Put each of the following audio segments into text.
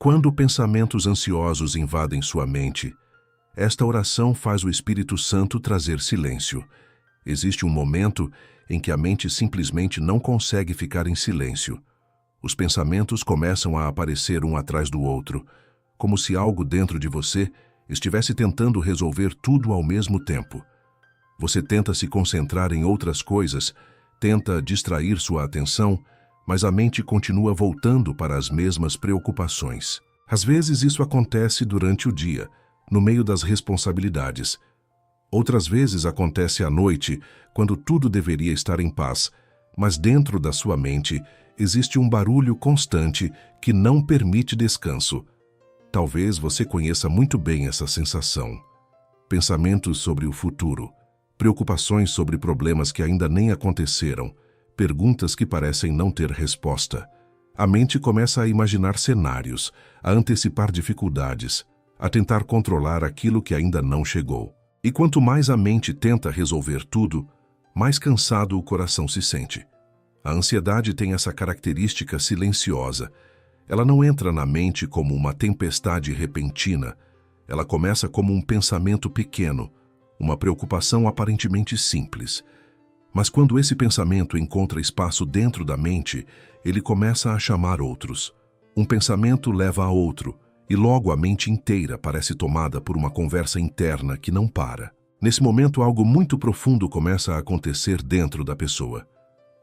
Quando pensamentos ansiosos invadem sua mente, esta oração faz o Espírito Santo trazer silêncio. Existe um momento em que a mente simplesmente não consegue ficar em silêncio. Os pensamentos começam a aparecer um atrás do outro, como se algo dentro de você estivesse tentando resolver tudo ao mesmo tempo. Você tenta se concentrar em outras coisas, tenta distrair sua atenção, mas a mente continua voltando para as mesmas preocupações. Às vezes isso acontece durante o dia, no meio das responsabilidades. Outras vezes acontece à noite, quando tudo deveria estar em paz, mas dentro da sua mente existe um barulho constante que não permite descanso. Talvez você conheça muito bem essa sensação. Pensamentos sobre o futuro, preocupações sobre problemas que ainda nem aconteceram, perguntas que parecem não ter resposta. A mente começa a imaginar cenários, a antecipar dificuldades, a tentar controlar aquilo que ainda não chegou. E quanto mais a mente tenta resolver tudo, mais cansado o coração se sente. A ansiedade tem essa característica silenciosa. Ela não entra na mente como uma tempestade repentina. Ela começa como um pensamento pequeno, uma preocupação aparentemente simples. Mas quando esse pensamento encontra espaço dentro da mente, ele começa a chamar outros. Um pensamento leva a outro, e logo a mente inteira parece tomada por uma conversa interna que não para. Nesse momento, algo muito profundo começa a acontecer dentro da pessoa.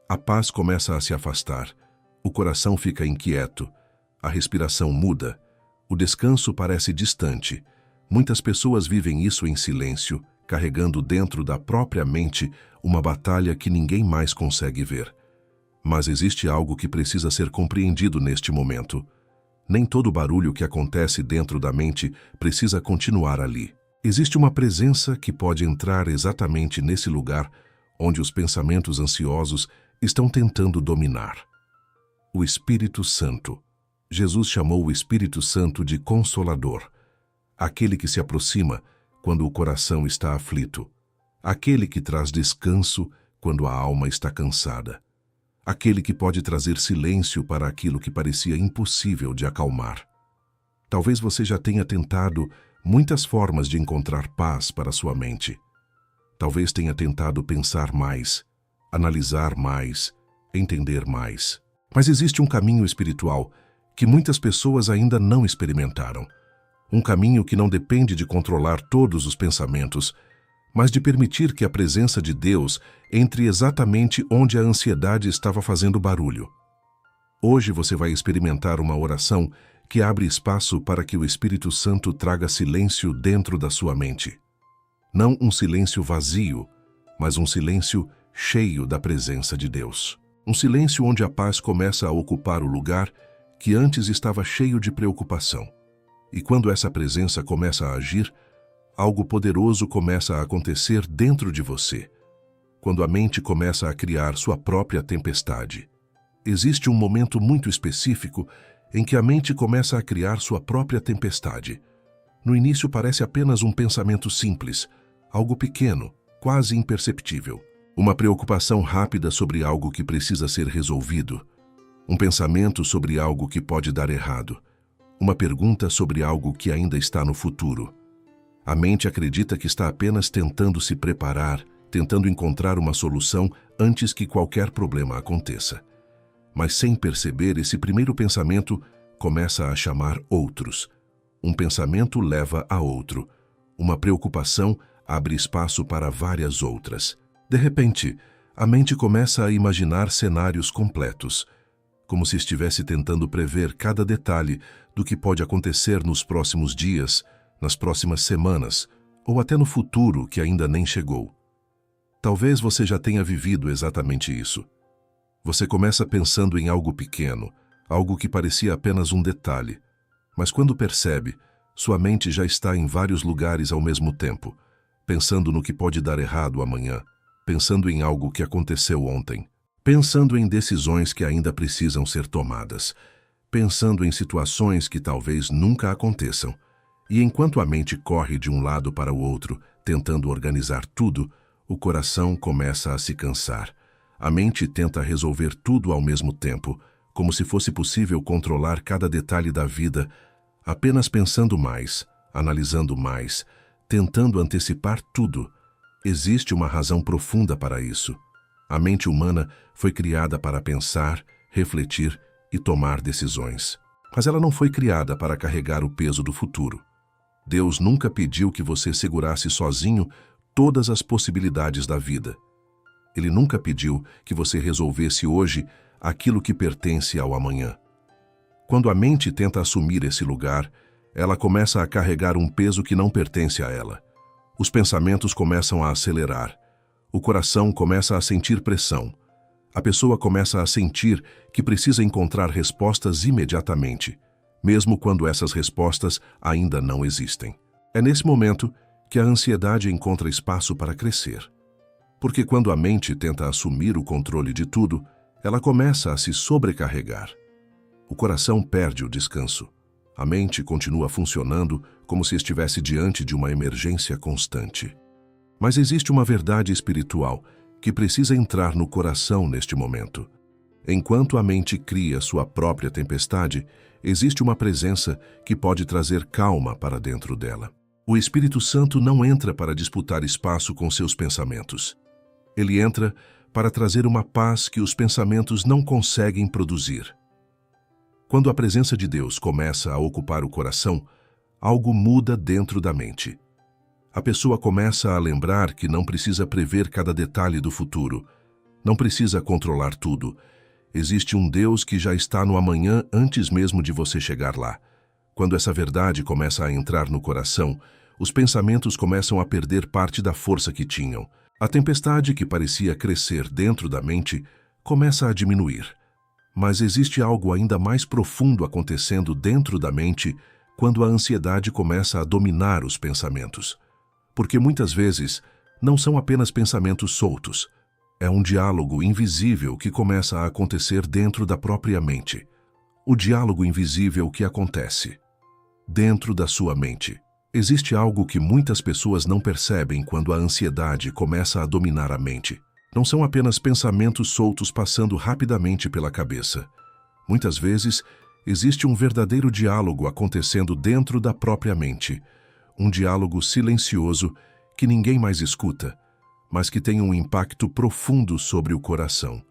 A paz começa a se afastar, o coração fica inquieto, a respiração muda, o descanso parece distante. Muitas pessoas vivem isso em silêncio, carregando dentro da própria mente uma batalha que ninguém mais consegue ver. Mas existe algo que precisa ser compreendido neste momento. Nem todo barulho que acontece dentro da mente precisa continuar ali. Existe uma presença que pode entrar exatamente nesse lugar onde os pensamentos ansiosos estão tentando dominar. O Espírito Santo. Jesus chamou o Espírito Santo de Consolador, aquele que se aproxima quando o coração está aflito, aquele que traz descanso quando a alma está cansada, aquele que pode trazer silêncio para aquilo que parecia impossível de acalmar. Talvez você já tenha tentado muitas formas de encontrar paz para sua mente. Talvez tenha tentado pensar mais, analisar mais, entender mais. Mas existe um caminho espiritual que muitas pessoas ainda não experimentaram. Um caminho que não depende de controlar todos os pensamentos, mas de permitir que a presença de Deus entre exatamente onde a ansiedade estava fazendo barulho. Hoje você vai experimentar uma oração que abre espaço para que o Espírito Santo traga silêncio dentro da sua mente. Não um silêncio vazio, mas um silêncio cheio da presença de Deus. Um silêncio onde a paz começa a ocupar o lugar que antes estava cheio de preocupação. E quando essa presença começa a agir, algo poderoso começa a acontecer dentro de você. Quando a mente começa a criar sua própria tempestade. Existe um momento muito específico em que a mente começa a criar sua própria tempestade. No início parece apenas um pensamento simples, algo pequeno, quase imperceptível. Uma preocupação rápida sobre algo que precisa ser resolvido. Um pensamento sobre algo que pode dar errado. Uma pergunta sobre algo que ainda está no futuro. A mente acredita que está apenas tentando se preparar, tentando encontrar uma solução antes que qualquer problema aconteça. Mas sem perceber, esse primeiro pensamento começa a chamar outros. Um pensamento leva a outro. Uma preocupação abre espaço para várias outras. De repente, a mente começa a imaginar cenários completos, como se estivesse tentando prever cada detalhe do que pode acontecer nos próximos dias, nas próximas semanas, ou até no futuro que ainda nem chegou. Talvez você já tenha vivido exatamente isso. Você começa pensando em algo pequeno, algo que parecia apenas um detalhe, mas quando percebe, sua mente já está em vários lugares ao mesmo tempo, pensando no que pode dar errado amanhã, pensando em algo que aconteceu ontem, pensando em decisões que ainda precisam ser tomadas, pensando em situações que talvez nunca aconteçam. E enquanto a mente corre de um lado para o outro, tentando organizar tudo, o coração começa a se cansar. A mente tenta resolver tudo ao mesmo tempo, como se fosse possível controlar cada detalhe da vida, apenas pensando mais, analisando mais, tentando antecipar tudo. Existe uma razão profunda para isso. A mente humana foi criada para pensar, refletir e tomar decisões. Mas ela não foi criada para carregar o peso do futuro. Deus nunca pediu que você segurasse sozinho todas as possibilidades da vida. Ele nunca pediu que você resolvesse hoje aquilo que pertence ao amanhã. Quando a mente tenta assumir esse lugar, ela começa a carregar um peso que não pertence a ela. Os pensamentos começam a acelerar. O coração começa a sentir pressão. A pessoa começa a sentir que precisa encontrar respostas imediatamente, mesmo quando essas respostas ainda não existem. É nesse momento que a ansiedade encontra espaço para crescer. Porque quando a mente tenta assumir o controle de tudo, ela começa a se sobrecarregar. O coração perde o descanso. A mente continua funcionando como se estivesse diante de uma emergência constante. Mas existe uma verdade espiritual que precisa entrar no coração neste momento. Enquanto a mente cria sua própria tempestade, existe uma presença que pode trazer calma para dentro dela. O Espírito Santo não entra para disputar espaço com seus pensamentos. Ele entra para trazer uma paz que os pensamentos não conseguem produzir. Quando a presença de Deus começa a ocupar o coração, algo muda dentro da mente. A pessoa começa a lembrar que não precisa prever cada detalhe do futuro, não precisa controlar tudo. Existe um Deus que já está no amanhã antes mesmo de você chegar lá. Quando essa verdade começa a entrar no coração, os pensamentos começam a perder parte da força que tinham. A tempestade que parecia crescer dentro da mente começa a diminuir. Mas existe algo ainda mais profundo acontecendo dentro da mente quando a ansiedade começa a dominar os pensamentos. Porque muitas vezes não são apenas pensamentos soltos. É um diálogo invisível que começa a acontecer dentro da própria mente. O diálogo invisível que acontece dentro da sua mente. Existe algo que muitas pessoas não percebem quando a ansiedade começa a dominar a mente. Não são apenas pensamentos soltos passando rapidamente pela cabeça. Muitas vezes, existe um verdadeiro diálogo acontecendo dentro da própria mente. Um diálogo silencioso que ninguém mais escuta, mas que tem um impacto profundo sobre o coração.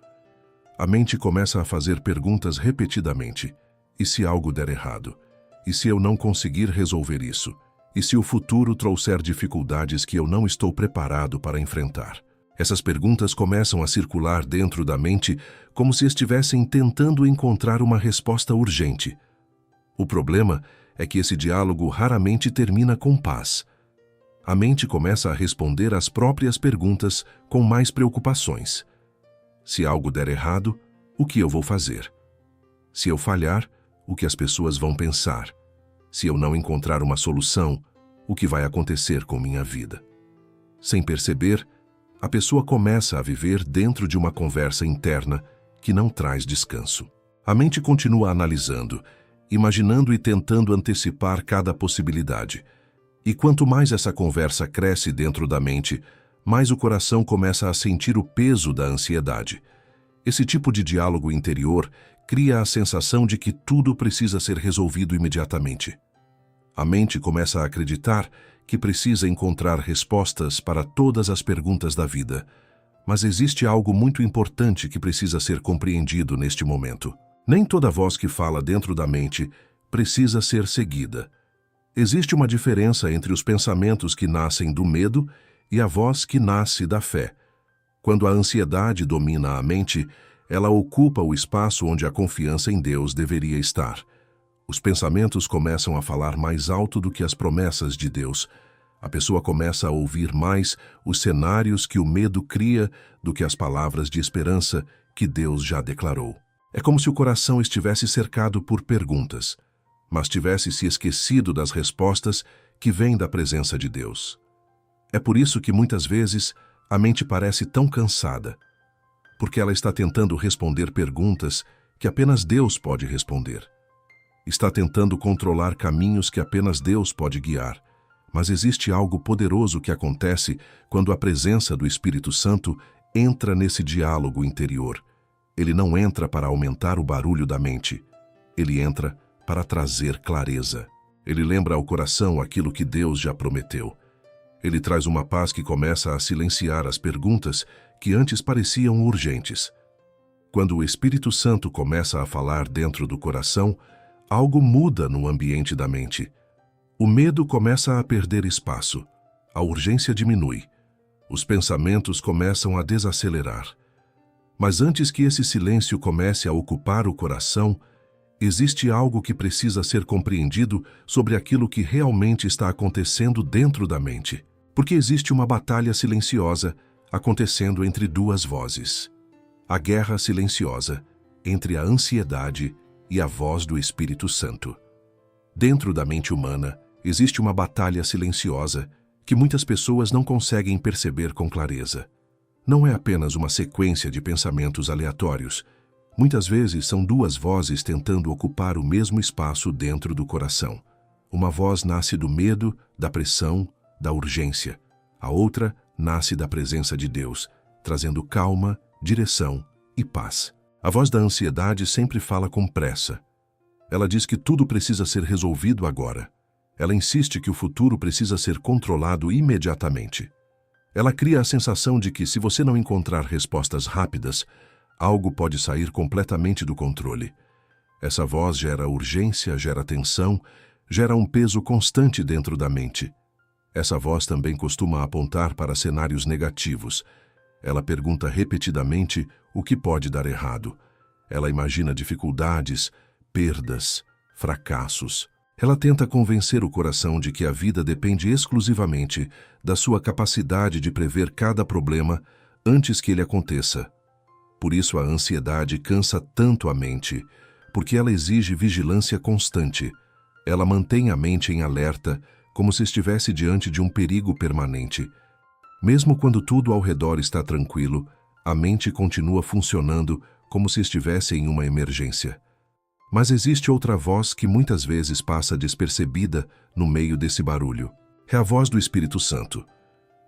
A mente começa a fazer perguntas repetidamente. E se algo der errado? E se eu não conseguir resolver isso? E se o futuro trouxer dificuldades que eu não estou preparado para enfrentar? Essas perguntas começam a circular dentro da mente como se estivessem tentando encontrar uma resposta urgente. O problema é que esse diálogo raramente termina com paz. A mente começa a responder às próprias perguntas com mais preocupações. Se algo der errado, o que eu vou fazer? Se eu falhar, o que as pessoas vão pensar? Se eu não encontrar uma solução, o que vai acontecer com minha vida? Sem perceber, a pessoa começa a viver dentro de uma conversa interna que não traz descanso. A mente continua analisando, imaginando e tentando antecipar cada possibilidade. E quanto mais essa conversa cresce dentro da mente, mais o coração começa a sentir o peso da ansiedade. Esse tipo de diálogo interior cria a sensação de que tudo precisa ser resolvido imediatamente. A mente começa a acreditar que precisa encontrar respostas para todas as perguntas da vida. Mas existe algo muito importante que precisa ser compreendido neste momento. Nem toda voz que fala dentro da mente precisa ser seguida. Existe uma diferença entre os pensamentos que nascem do medo e a voz que nasce da fé. Quando a ansiedade domina a mente, ela ocupa o espaço onde a confiança em Deus deveria estar. Os pensamentos começam a falar mais alto do que as promessas de Deus. A pessoa começa a ouvir mais os cenários que o medo cria do que as palavras de esperança que Deus já declarou. É como se o coração estivesse cercado por perguntas, mas tivesse se esquecido das respostas que vêm da presença de Deus. É por isso que muitas vezes a mente parece tão cansada, porque ela está tentando responder perguntas que apenas Deus pode responder. Está tentando controlar caminhos que apenas Deus pode guiar, mas existe algo poderoso que acontece quando a presença do Espírito Santo entra nesse diálogo interior. Ele não entra para aumentar o barulho da mente, ele entra para trazer clareza. Ele lembra ao coração aquilo que Deus já prometeu. Ele traz uma paz que começa a silenciar as perguntas que antes pareciam urgentes. Quando o Espírito Santo começa a falar dentro do coração, algo muda no ambiente da mente. O medo começa a perder espaço, a urgência diminui, os pensamentos começam a desacelerar. Mas antes que esse silêncio comece a ocupar o coração, existe algo que precisa ser compreendido sobre aquilo que realmente está acontecendo dentro da mente. Porque existe uma batalha silenciosa acontecendo entre duas vozes. A guerra silenciosa entre a ansiedade e a voz do Espírito Santo. Dentro da mente humana, existe uma batalha silenciosa que muitas pessoas não conseguem perceber com clareza. Não é apenas uma sequência de pensamentos aleatórios. Muitas vezes são duas vozes tentando ocupar o mesmo espaço dentro do coração. Uma voz nasce do medo, da pressão, da urgência. A outra nasce da presença de Deus, trazendo calma, direção e paz. A voz da ansiedade sempre fala com pressa. Ela diz que tudo precisa ser resolvido agora. Ela insiste que o futuro precisa ser controlado imediatamente. Ela cria a sensação de que, se você não encontrar respostas rápidas, algo pode sair completamente do controle. Essa voz gera urgência, gera tensão, gera um peso constante dentro da mente. Essa voz também costuma apontar para cenários negativos. Ela pergunta repetidamente o que pode dar errado. Ela imagina dificuldades, perdas, fracassos. Ela tenta convencer o coração de que a vida depende exclusivamente da sua capacidade de prever cada problema antes que ele aconteça. Por isso a ansiedade cansa tanto a mente, porque ela exige vigilância constante. Ela mantém a mente em alerta, como se estivesse diante de um perigo permanente. Mesmo quando tudo ao redor está tranquilo, a mente continua funcionando como se estivesse em uma emergência. Mas existe outra voz que muitas vezes passa despercebida no meio desse barulho. É a voz do Espírito Santo.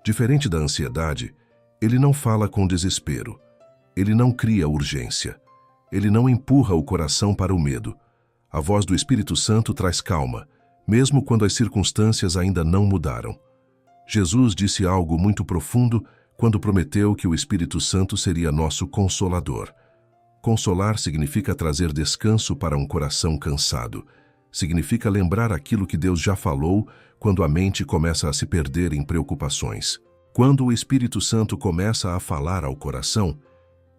Diferente da ansiedade, ele não fala com desespero. Ele não cria urgência. Ele não empurra o coração para o medo. A voz do Espírito Santo traz calma, mesmo quando as circunstâncias ainda não mudaram. Jesus disse algo muito profundo quando prometeu que o Espírito Santo seria nosso consolador. Consolar significa trazer descanso para um coração cansado. Significa lembrar aquilo que Deus já falou quando a mente começa a se perder em preocupações. Quando o Espírito Santo começa a falar ao coração,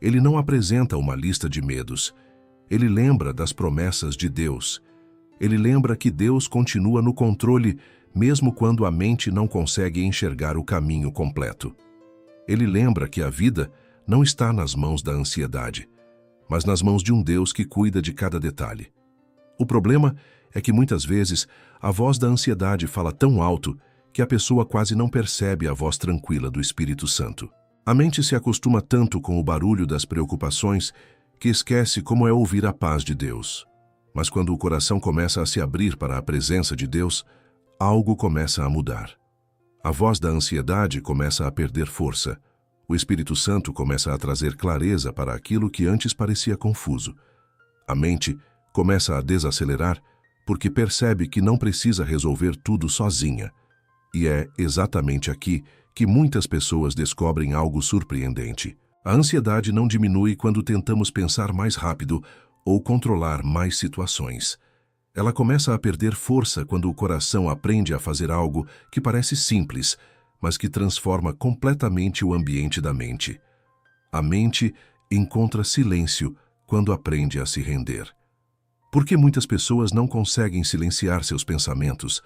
ele não apresenta uma lista de medos. Ele lembra das promessas de Deus. Ele lembra que Deus continua no controle, mesmo quando a mente não consegue enxergar o caminho completo. Ele lembra que a vida não está nas mãos da ansiedade, mas nas mãos de um Deus que cuida de cada detalhe. O problema é que muitas vezes a voz da ansiedade fala tão alto que a pessoa quase não percebe a voz tranquila do Espírito Santo. A mente se acostuma tanto com o barulho das preocupações que esquece como é ouvir a paz de Deus. Mas quando o coração começa a se abrir para a presença de Deus, algo começa a mudar. A voz da ansiedade começa a perder força. O Espírito Santo começa a trazer clareza para aquilo que antes parecia confuso. A mente começa a desacelerar porque percebe que não precisa resolver tudo sozinha. E é exatamente aqui que muitas pessoas descobrem algo surpreendente. A ansiedade não diminui quando tentamos pensar mais rápido ou controlar mais situações. Ela começa a perder força quando o coração aprende a fazer algo que parece simples, mas que transforma completamente o ambiente da mente. A mente encontra silêncio quando aprende a se render. Por que muitas pessoas não conseguem silenciar seus pensamentos?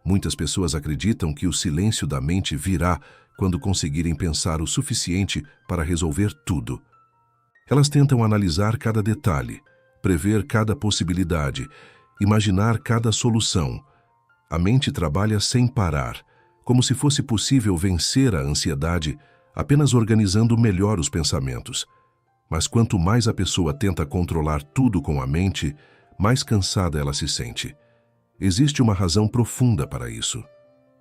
Muitas pessoas acreditam que o silêncio da mente virá quando conseguirem pensar o suficiente para resolver tudo. Elas tentam analisar cada detalhe, prever cada possibilidade, imaginar cada solução. A mente trabalha sem parar, como se fosse possível vencer a ansiedade apenas organizando melhor os pensamentos. Mas quanto mais a pessoa tenta controlar tudo com a mente, mais cansada ela se sente. Existe uma razão profunda para isso.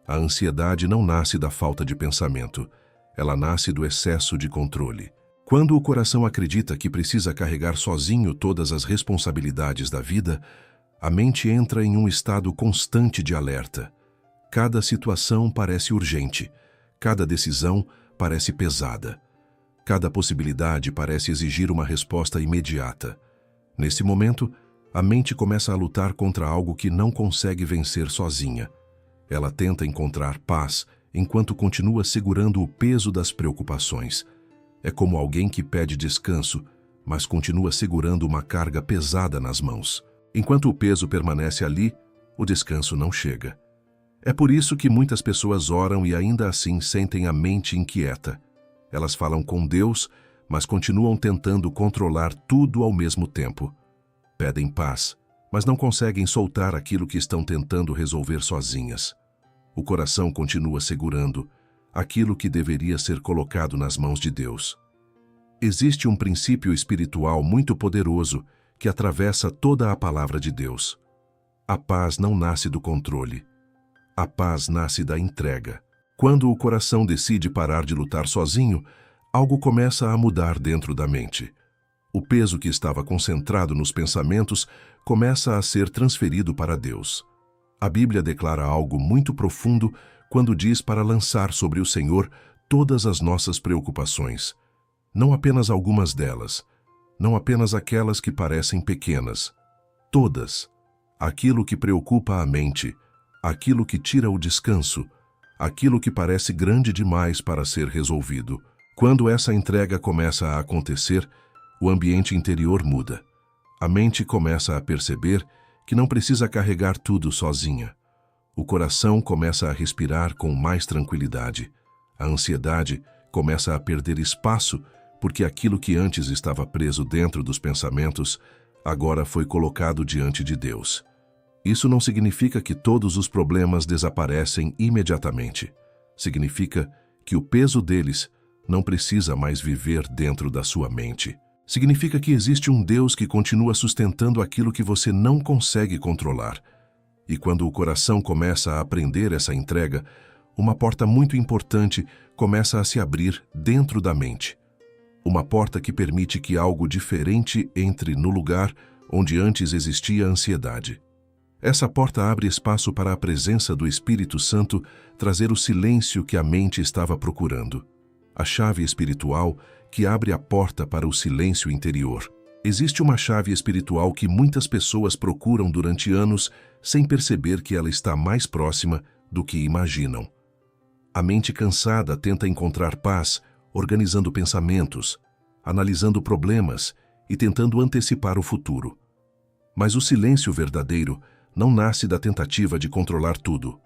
A ansiedade não nasce da falta de pensamento, ela nasce do excesso de controle. Quando o coração acredita que precisa carregar sozinho todas as responsabilidades da vida, A mente entra em um estado constante de alerta. Cada situação parece urgente, cada decisão parece pesada. Cada possibilidade parece exigir uma resposta imediata. Nesse momento, a mente começa a lutar contra algo que não consegue vencer sozinha. Ela tenta encontrar paz enquanto continua segurando o peso das preocupações. É como alguém que pede descanso, mas continua segurando uma carga pesada nas mãos. Enquanto o peso permanece ali, o descanso não chega. É por isso que muitas pessoas oram e ainda assim sentem a mente inquieta. Elas falam com Deus, mas continuam tentando controlar tudo ao mesmo tempo. Pedem paz, mas não conseguem soltar aquilo que estão tentando resolver sozinhas. O coração continua segurando aquilo que deveria ser colocado nas mãos de Deus. Existe um princípio espiritual muito poderoso que atravessa toda a palavra de Deus. A paz não nasce do controle. A paz nasce da entrega. Quando o coração decide parar de lutar sozinho, algo começa a mudar dentro da mente. O peso que estava concentrado nos pensamentos começa a ser transferido para Deus. A Bíblia declara algo muito profundo quando diz para lançar sobre o Senhor todas as nossas preocupações. Não apenas algumas delas, não apenas aquelas que parecem pequenas. Todas. Aquilo que preocupa a mente, aquilo que tira o descanso, aquilo que parece grande demais para ser resolvido. Quando essa entrega começa a acontecer, o ambiente interior muda. A mente começa a perceber que não precisa carregar tudo sozinha. O coração começa a respirar com mais tranquilidade. A ansiedade começa a perder espaço porque aquilo que antes estava preso dentro dos pensamentos agora foi colocado diante de Deus. Isso não significa que todos os problemas desaparecem imediatamente. Significa que o peso deles não precisa mais viver dentro da sua mente. Significa que existe um Deus que continua sustentando aquilo que você não consegue controlar. E quando o coração começa a aprender essa entrega, uma porta muito importante começa a se abrir dentro da mente. Uma porta que permite que algo diferente entre no lugar onde antes existia ansiedade. Essa porta abre espaço para a presença do Espírito Santo trazer o silêncio que a mente estava procurando. A chave espiritual que abre a porta para o silêncio interior. Existe uma chave espiritual que muitas pessoas procuram durante anos sem perceber que ela está mais próxima do que imaginam. A mente cansada tenta encontrar paz, organizando pensamentos, analisando problemas e tentando antecipar o futuro. Mas o silêncio verdadeiro não nasce da tentativa de controlar tudo.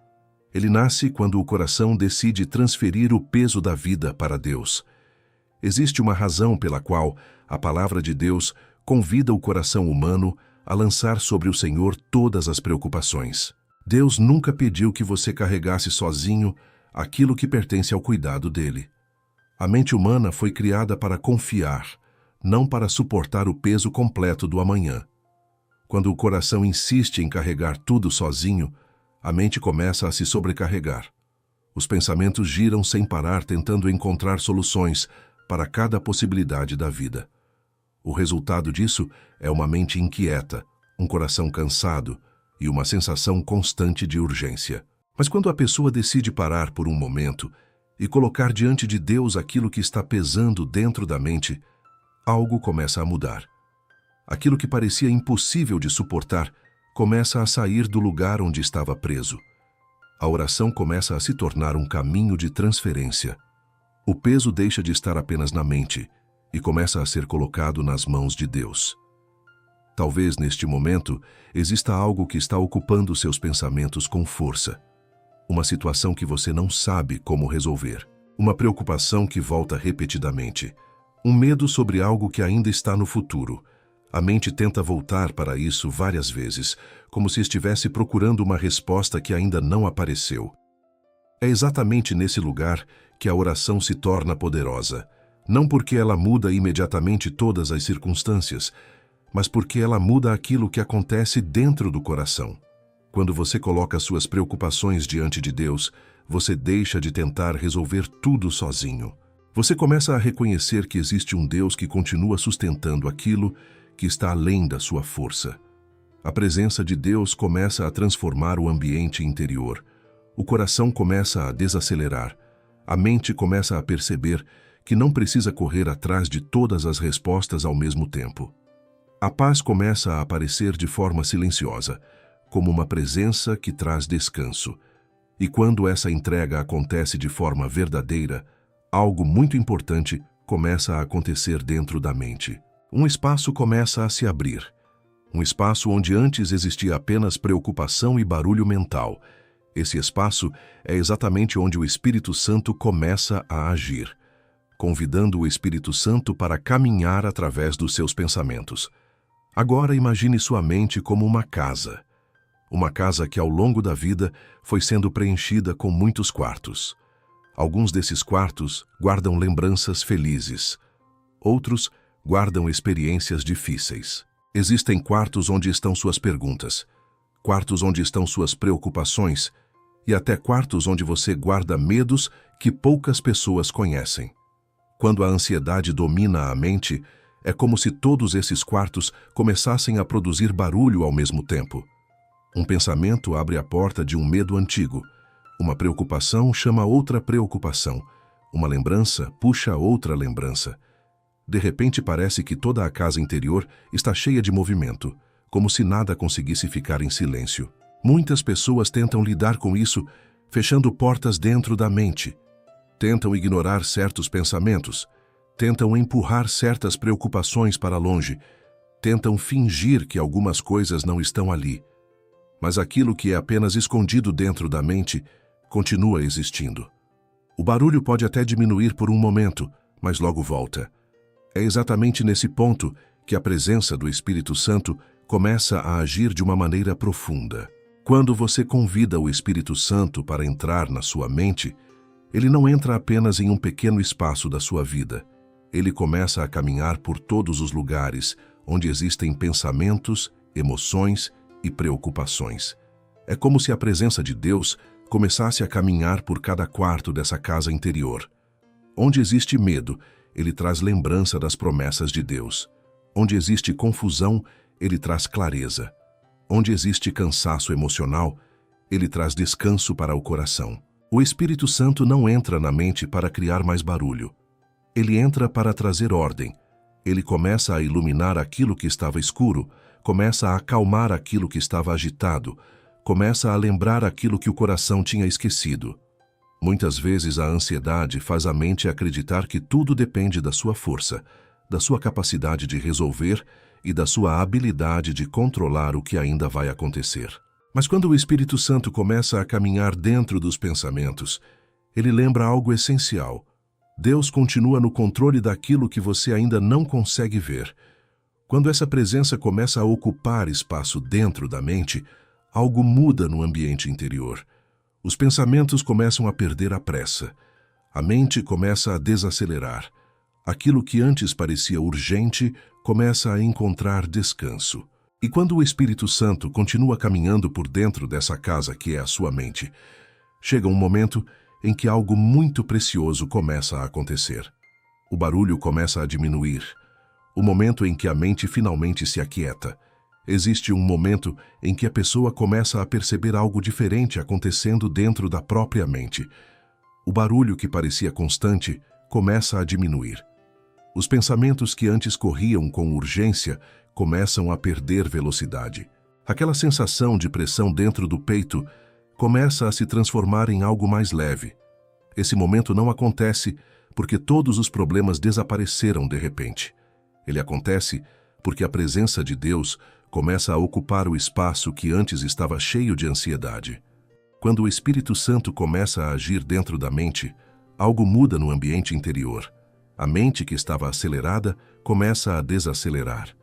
Ele nasce quando o coração decide transferir o peso da vida para Deus. Existe uma razão pela qual a palavra de Deus convida o coração humano a lançar sobre o Senhor todas as preocupações. Deus nunca pediu que você carregasse sozinho aquilo que pertence ao cuidado dele. A mente humana foi criada para confiar, não para suportar o peso completo do amanhã. Quando o coração insiste em carregar tudo sozinho, a mente começa a se sobrecarregar. Os pensamentos giram sem parar tentando encontrar soluções para cada possibilidade da vida. O resultado disso é uma mente inquieta, um coração cansado e uma sensação constante de urgência. Mas quando a pessoa decide parar por um momento e colocar diante de Deus aquilo que está pesando dentro da mente, algo começa a mudar. Aquilo que parecia impossível de suportar começa a sair do lugar onde estava preso. A oração começa a se tornar um caminho de transferência. O peso deixa de estar apenas na mente e começa a ser colocado nas mãos de Deus. Talvez neste momento exista algo que está ocupando seus pensamentos com força. Uma situação que você não sabe como resolver. Uma preocupação que volta repetidamente. Um medo sobre algo que ainda está no futuro. A mente tenta voltar para isso várias vezes, como se estivesse procurando uma resposta que ainda não apareceu. É exatamente nesse lugar que a oração se torna poderosa. Não porque ela muda imediatamente todas as circunstâncias, mas porque ela muda aquilo que acontece dentro do coração. Quando você coloca suas preocupações diante de Deus, você deixa de tentar resolver tudo sozinho. Você começa a reconhecer que existe um Deus que continua sustentando aquilo que está além da sua força. A presença de Deus começa a transformar o ambiente interior. O coração começa a desacelerar. A mente começa a perceber que não precisa correr atrás de todas as respostas ao mesmo tempo. A paz começa a aparecer de forma silenciosa, como uma presença que traz descanso. E quando essa entrega acontece de forma verdadeira, algo muito importante começa a acontecer dentro da mente. Um espaço começa a se abrir. Um espaço onde antes existia apenas preocupação e barulho mental. Esse espaço é exatamente onde o Espírito Santo começa a agir, convidando o Espírito Santo para caminhar através dos seus pensamentos. Agora imagine sua mente como uma casa. Uma casa que ao longo da vida foi sendo preenchida com muitos quartos. Alguns desses quartos guardam lembranças felizes. Outros guardam experiências difíceis. Existem quartos onde estão suas perguntas, quartos onde estão suas preocupações e até quartos onde você guarda medos que poucas pessoas conhecem. Quando a ansiedade domina a mente, é como se todos esses quartos começassem a produzir barulho ao mesmo tempo. Um pensamento abre a porta de um medo antigo. Uma preocupação chama outra preocupação. Uma lembrança puxa outra lembrança. De repente parece que toda a casa interior está cheia de movimento, como se nada conseguisse ficar em silêncio. Muitas pessoas tentam lidar com isso, fechando portas dentro da mente. Tentam ignorar certos pensamentos, tentam empurrar certas preocupações para longe, tentam fingir que algumas coisas não estão ali. Mas aquilo que é apenas escondido dentro da mente continua existindo. O barulho pode até diminuir por um momento, mas logo volta. É exatamente nesse ponto que a presença do Espírito Santo começa a agir de uma maneira profunda. Quando você convida o Espírito Santo para entrar na sua mente, ele não entra apenas em um pequeno espaço da sua vida. Ele começa a caminhar por todos os lugares onde existem pensamentos, emoções e preocupações. É como se a presença de Deus começasse a caminhar por cada quarto dessa casa interior. Onde existe medo, ele traz lembrança das promessas de Deus. Onde existe confusão, ele traz clareza. Onde existe cansaço emocional, ele traz descanso para o coração. O Espírito Santo não entra na mente para criar mais barulho. Ele entra para trazer ordem. Ele começa a iluminar aquilo que estava escuro, começa a acalmar aquilo que estava agitado, começa a lembrar aquilo que o coração tinha esquecido. Muitas vezes a ansiedade faz a mente acreditar que tudo depende da sua força, da sua capacidade de resolver e da sua habilidade de controlar o que ainda vai acontecer. Mas quando o Espírito Santo começa a caminhar dentro dos pensamentos, ele lembra algo essencial. Deus continua no controle daquilo que você ainda não consegue ver. Quando essa presença começa a ocupar espaço dentro da mente, algo muda no ambiente interior. Os pensamentos começam a perder a pressa. A mente começa a desacelerar. Aquilo que antes parecia urgente começa a encontrar descanso. E quando o Espírito Santo continua caminhando por dentro dessa casa que é a sua mente, chega um momento em que algo muito precioso começa a acontecer. O barulho começa a diminuir. O momento em que a mente finalmente se aquieta. Existe um momento em que a pessoa começa a perceber algo diferente acontecendo dentro da própria mente. O barulho que parecia constante começa a diminuir. Os pensamentos que antes corriam com urgência começam a perder velocidade. Aquela sensação de pressão dentro do peito começa a se transformar em algo mais leve. Esse momento não acontece porque todos os problemas desapareceram de repente. Ele acontece porque a presença de Deus começa a ocupar o espaço que antes estava cheio de ansiedade. Quando o Espírito Santo começa a agir dentro da mente, algo muda no ambiente interior. A mente que estava acelerada começa a desacelerar.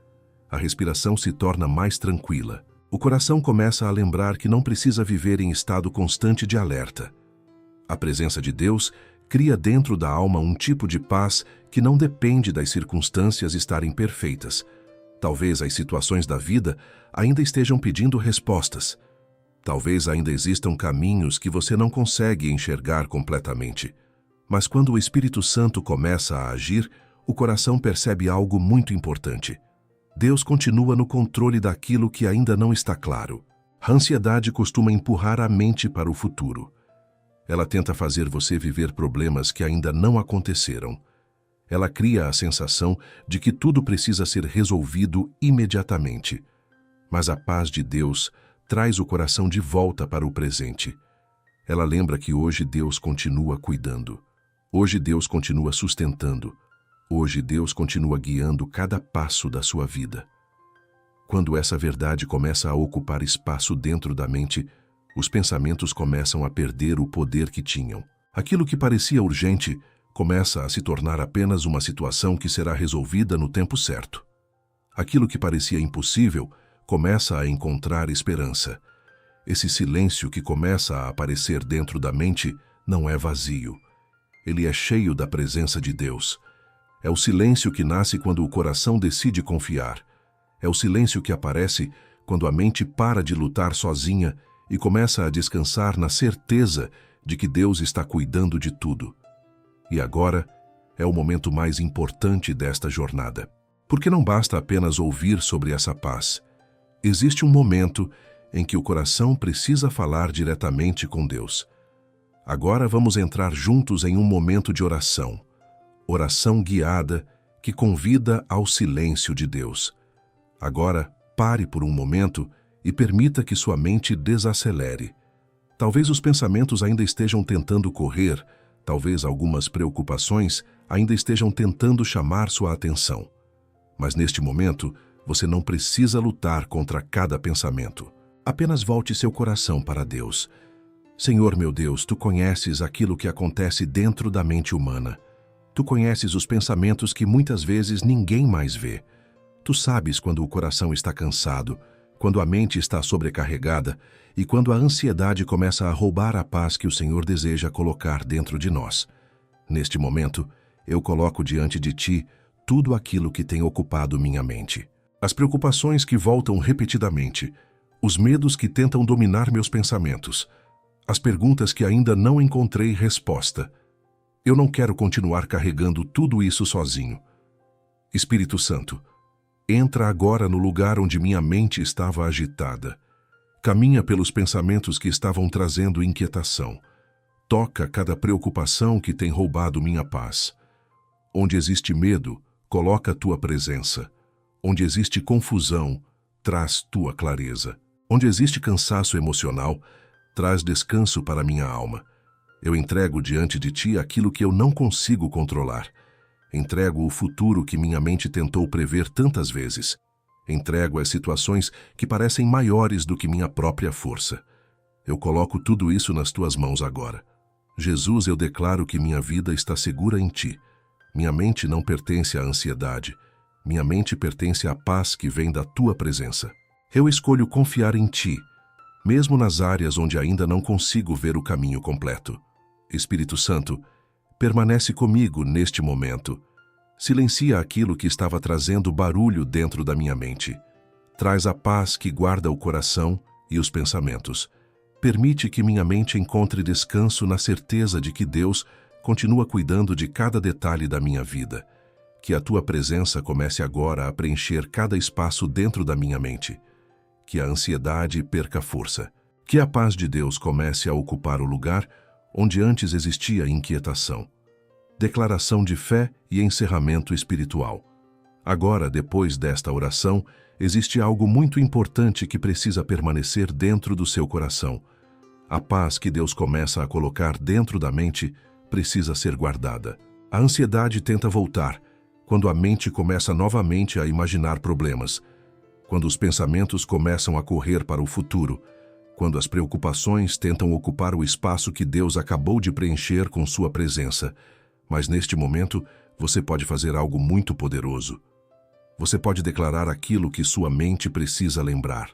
A respiração se torna mais tranquila. O coração começa a lembrar que não precisa viver em estado constante de alerta. A presença de Deus cria dentro da alma um tipo de paz que não depende das circunstâncias estarem perfeitas. Talvez as situações da vida ainda estejam pedindo respostas. Talvez ainda existam caminhos que você não consegue enxergar completamente. Mas quando o Espírito Santo começa a agir, o coração percebe algo muito importante. Deus continua no controle daquilo que ainda não está claro. A ansiedade costuma empurrar a mente para o futuro. Ela tenta fazer você viver problemas que ainda não aconteceram. Ela cria a sensação de que tudo precisa ser resolvido imediatamente. Mas a paz de Deus traz o coração de volta para o presente. Ela lembra que hoje Deus continua cuidando. Hoje Deus continua sustentando. Hoje Deus continua guiando cada passo da sua vida. Quando essa verdade começa a ocupar espaço dentro da mente, os pensamentos começam a perder o poder que tinham. Aquilo que parecia urgente começa a se tornar apenas uma situação que será resolvida no tempo certo. Aquilo que parecia impossível começa a encontrar esperança. Esse silêncio que começa a aparecer dentro da mente não é vazio. Ele é cheio da presença de Deus. É o silêncio que nasce quando o coração decide confiar. É o silêncio que aparece quando a mente para de lutar sozinha e começa a descansar na certeza de que Deus está cuidando de tudo. E agora é o momento mais importante desta jornada. Porque não basta apenas ouvir sobre essa paz. Existe um momento em que o coração precisa falar diretamente com Deus. Agora vamos entrar juntos em um momento de oração. Oração guiada que convida ao silêncio de Deus. Agora, pare por um momento e permita que sua mente desacelere. Talvez os pensamentos ainda estejam tentando correr, talvez algumas preocupações ainda estejam tentando chamar sua atenção. Mas neste momento, você não precisa lutar contra cada pensamento. Apenas volte seu coração para Deus. Senhor meu Deus, Tu conheces aquilo que acontece dentro da mente humana. Tu conheces os pensamentos que muitas vezes ninguém mais vê. Tu sabes quando o coração está cansado, quando a mente está sobrecarregada e quando a ansiedade começa a roubar a paz que o Senhor deseja colocar dentro de nós. Neste momento, eu coloco diante de Ti tudo aquilo que tem ocupado minha mente. As preocupações que voltam repetidamente, os medos que tentam dominar meus pensamentos, as perguntas que ainda não encontrei resposta. Eu não quero continuar carregando tudo isso sozinho. Espírito Santo, entra agora no lugar onde minha mente estava agitada. Caminha pelos pensamentos que estavam trazendo inquietação. Toca cada preocupação que tem roubado minha paz. Onde existe medo, coloca Tua presença. Onde existe confusão, traz Tua clareza. Onde existe cansaço emocional, traz descanso para minha alma. Eu entrego diante de Ti aquilo que eu não consigo controlar. Entrego o futuro que minha mente tentou prever tantas vezes. Entrego as situações que parecem maiores do que minha própria força. Eu coloco tudo isso nas Tuas mãos agora. Jesus, eu declaro que minha vida está segura em Ti. Minha mente não pertence à ansiedade. Minha mente pertence à paz que vem da Tua presença. Eu escolho confiar em Ti, mesmo nas áreas onde ainda não consigo ver o caminho completo. Espírito Santo, permanece comigo neste momento. Silencia aquilo que estava trazendo barulho dentro da minha mente. Traz a paz que guarda o coração e os pensamentos. Permite que minha mente encontre descanso na certeza de que Deus continua cuidando de cada detalhe da minha vida. Que a Tua presença comece agora a preencher cada espaço dentro da minha mente. Que a ansiedade perca força. Que a paz de Deus comece a ocupar o lugar onde antes existia inquietação. Declaração de fé e encerramento espiritual. Agora, depois desta oração, existe algo muito importante que precisa permanecer dentro do seu coração. A paz que Deus começa a colocar dentro da mente precisa ser guardada. A ansiedade tenta voltar, quando a mente começa novamente a imaginar problemas, quando os pensamentos começam a correr para o futuro, quando as preocupações tentam ocupar o espaço que Deus acabou de preencher com sua presença. Mas neste momento, você pode fazer algo muito poderoso. Você pode declarar aquilo que sua mente precisa lembrar.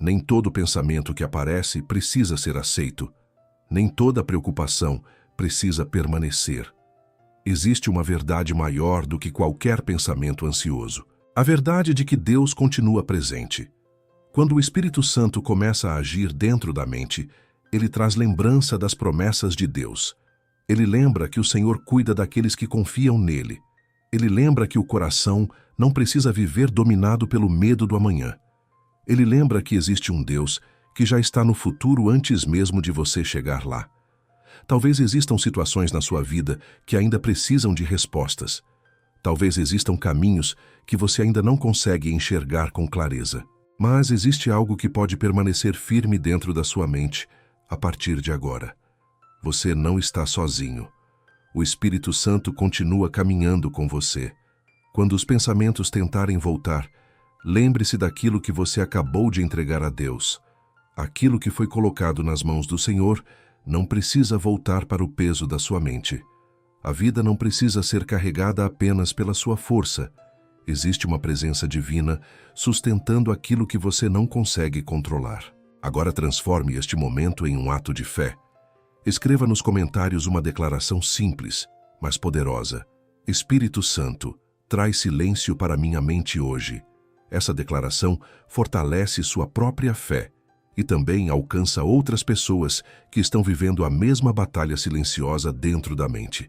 Nem todo pensamento que aparece precisa ser aceito. Nem toda preocupação precisa permanecer. Existe uma verdade maior do que qualquer pensamento ansioso. A verdade de que Deus continua presente. Quando o Espírito Santo começa a agir dentro da mente, ele traz lembrança das promessas de Deus. Ele lembra que o Senhor cuida daqueles que confiam nele. Ele lembra que o coração não precisa viver dominado pelo medo do amanhã. Ele lembra que existe um Deus que já está no futuro antes mesmo de você chegar lá. Talvez existam situações na sua vida que ainda precisam de respostas. Talvez existam caminhos que você ainda não consegue enxergar com clareza. Mas existe algo que pode permanecer firme dentro da sua mente a partir de agora. Você não está sozinho. O Espírito Santo continua caminhando com você. Quando os pensamentos tentarem voltar, lembre-se daquilo que você acabou de entregar a Deus. Aquilo que foi colocado nas mãos do Senhor não precisa voltar para o peso da sua mente. A vida não precisa ser carregada apenas pela sua força. Existe uma presença divina sustentando aquilo que você não consegue controlar. Agora transforme este momento em um ato de fé. Escreva nos comentários uma declaração simples, mas poderosa. Espírito Santo, traz silêncio para minha mente hoje. Essa declaração fortalece sua própria fé e também alcança outras pessoas que estão vivendo a mesma batalha silenciosa dentro da mente.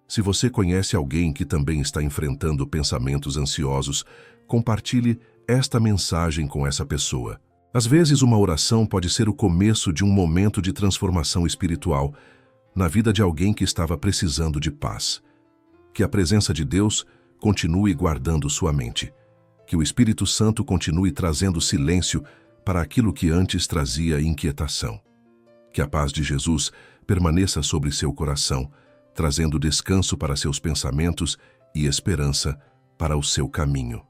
Se você conhece alguém que também está enfrentando pensamentos ansiosos, compartilhe esta mensagem com essa pessoa. Às vezes, uma oração pode ser o começo de um momento de transformação espiritual na vida de alguém que estava precisando de paz. Que a presença de Deus continue guardando sua mente. Que o Espírito Santo continue trazendo silêncio para aquilo que antes trazia inquietação. Que a paz de Jesus permaneça sobre seu coração, trazendo descanso para seus pensamentos e esperança para o seu caminho.